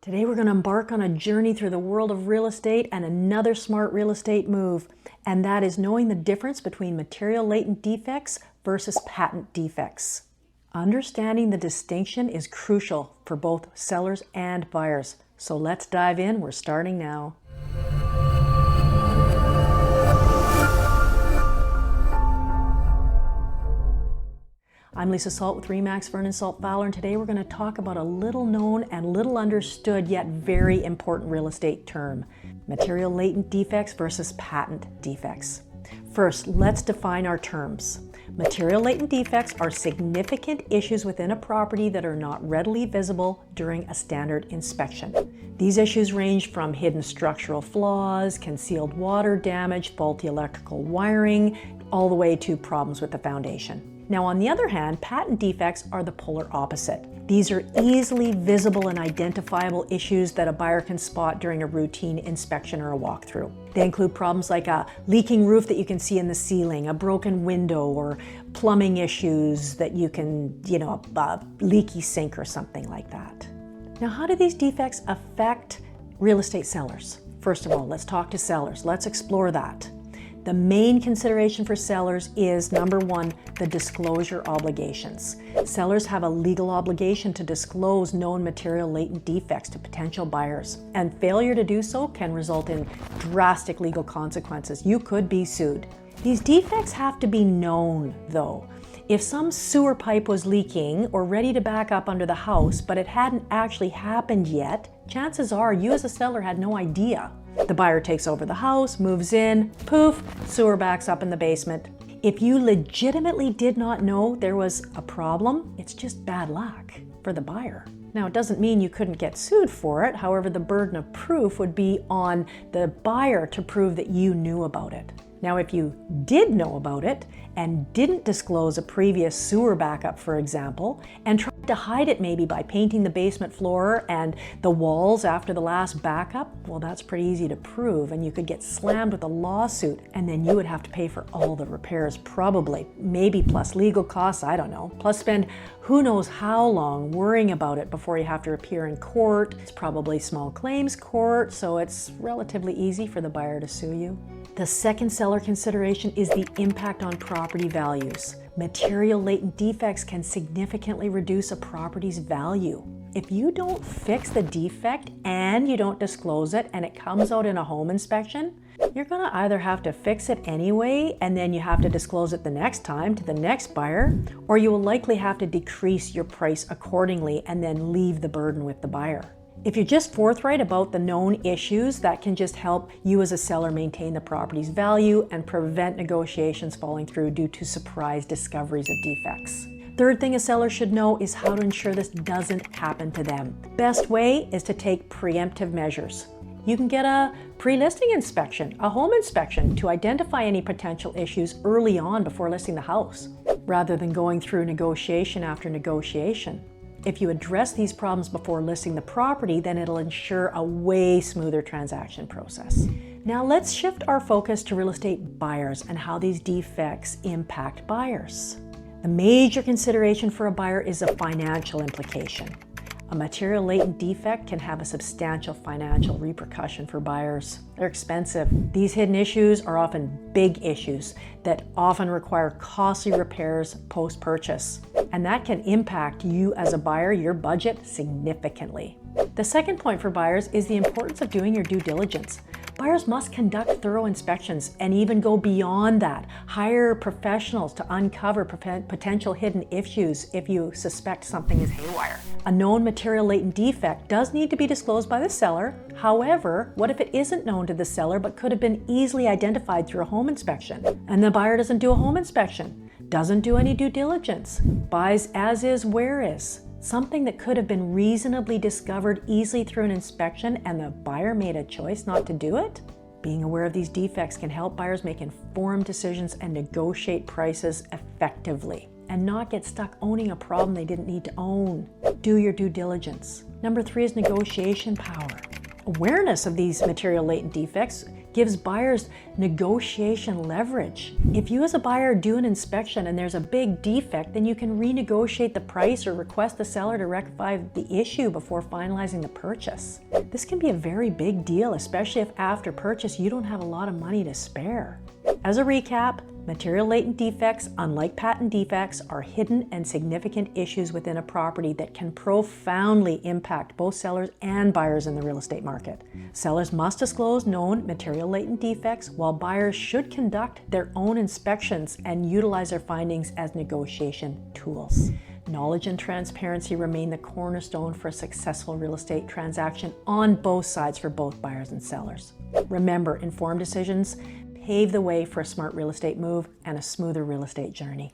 Today we're going to embark on a journey through the world of real estate and another smart real estate move, and that is knowing the difference between material latent defects versus patent defects. Understanding the distinction is crucial for both sellers and buyers. So let's dive in. We're starting now. I'm Lisa Salt with Remax Vernon Salt Fowler, and today we're going to talk about a little known and little understood yet very important real estate term: material latent defects versus patent defects. First, let's define our terms. Material latent defects are significant issues within a property that are not readily visible during a standard inspection. These issues range from hidden structural flaws, concealed water damage, faulty electrical wiring, all the way to problems with the foundation. Now, on the other hand, patent defects are the polar opposite. These are easily visible and identifiable issues that a buyer can spot during a routine inspection or a walkthrough. They include problems like a leaking roof that you can see in the ceiling, a broken window, or plumbing issues that you can, a leaky sink or something like that. Now, how do these defects affect real estate sellers? First of all, let's talk to sellers. Let's explore that. The main consideration for sellers is, number one, the disclosure obligations. Sellers have a legal obligation to disclose known material latent defects to potential buyers, and failure to do so can result in drastic legal consequences. You could be sued. These defects have to be known, though. If some sewer pipe was leaking or ready to back up under the house, but it hadn't actually happened yet, chances are you as a seller had no idea. The buyer takes over the house, moves in, poof, sewer backs up in the basement. If you legitimately did not know there was a problem, it's just bad luck for the buyer. Now, it doesn't mean you couldn't get sued for it. However, the burden of proof would be on the buyer to prove that you knew about it. Now, if you did know about it and didn't disclose a previous sewer backup, for example, and tried to hide it maybe by painting the basement floor and the walls after the last backup, well, that's pretty easy to prove, and you could get slammed with a lawsuit, and then you would have to pay for all the repairs, probably, maybe plus legal costs, I don't know, plus spend who knows how long worrying about it before you have to appear in court. It's probably small claims court, so it's relatively easy for the buyer to sue you. The second seller consideration is the impact on property values. Material latent defects can significantly reduce a property's value. If you don't fix the defect and you don't disclose it and it comes out in a home inspection, you're going to either have to fix it anyway and then you have to disclose it the next time to the next buyer, or you will likely have to decrease your price accordingly and then leave the burden with the buyer. If you're just forthright about the known issues, that can just help you as a seller maintain the property's value and prevent negotiations falling through due to surprise discoveries of defects. Third thing a seller should know is how to ensure this doesn't happen to them. Best way is to take preemptive measures. You can get a pre-listing inspection, a home inspection, to identify any potential issues early on before listing the house, rather than going through negotiation after negotiation. If you address these problems before listing the property, then it'll ensure a way smoother transaction process. Now let's shift our focus to real estate buyers and how these defects impact buyers. The major consideration for a buyer is a financial implication. A material latent defect can have a substantial financial repercussion for buyers. They're expensive. These hidden issues are often big issues that often require costly repairs post-purchase. And that can impact you as a buyer, your budget, significantly. The second point for buyers is the importance of doing your due diligence. Buyers must conduct thorough inspections and even go beyond that. Hire professionals to uncover potential hidden issues if you suspect something is haywire. A known material latent defect does need to be disclosed by the seller. However, what if it isn't known to the seller but could have been easily identified through a home inspection? And the buyer doesn't do a home inspection, doesn't do any due diligence, buys as is, where is. Something that could have been reasonably discovered easily through an inspection and the buyer made a choice not to do it? Being aware of these defects can help buyers make informed decisions and negotiate prices effectively and not get stuck owning a problem they didn't need to own. Do your due diligence. Number 3 is negotiation power. Awareness of these material latent defects gives buyers negotiation leverage. If you as a buyer do an inspection and there's a big defect, then you can renegotiate the price or request the seller to rectify the issue before finalizing the purchase. This can be a very big deal, especially if after purchase you don't have a lot of money to spare. As a recap, material latent defects, unlike patent defects, are hidden and significant issues within a property that can profoundly impact both sellers and buyers in the real estate market. Sellers must disclose known material latent defects, while buyers should conduct their own inspections and utilize their findings as negotiation tools. Knowledge and transparency remain the cornerstone for a successful real estate transaction on both sides for both buyers and sellers. Remember, informed decisions pave the way for a smart real estate move and a smoother real estate journey.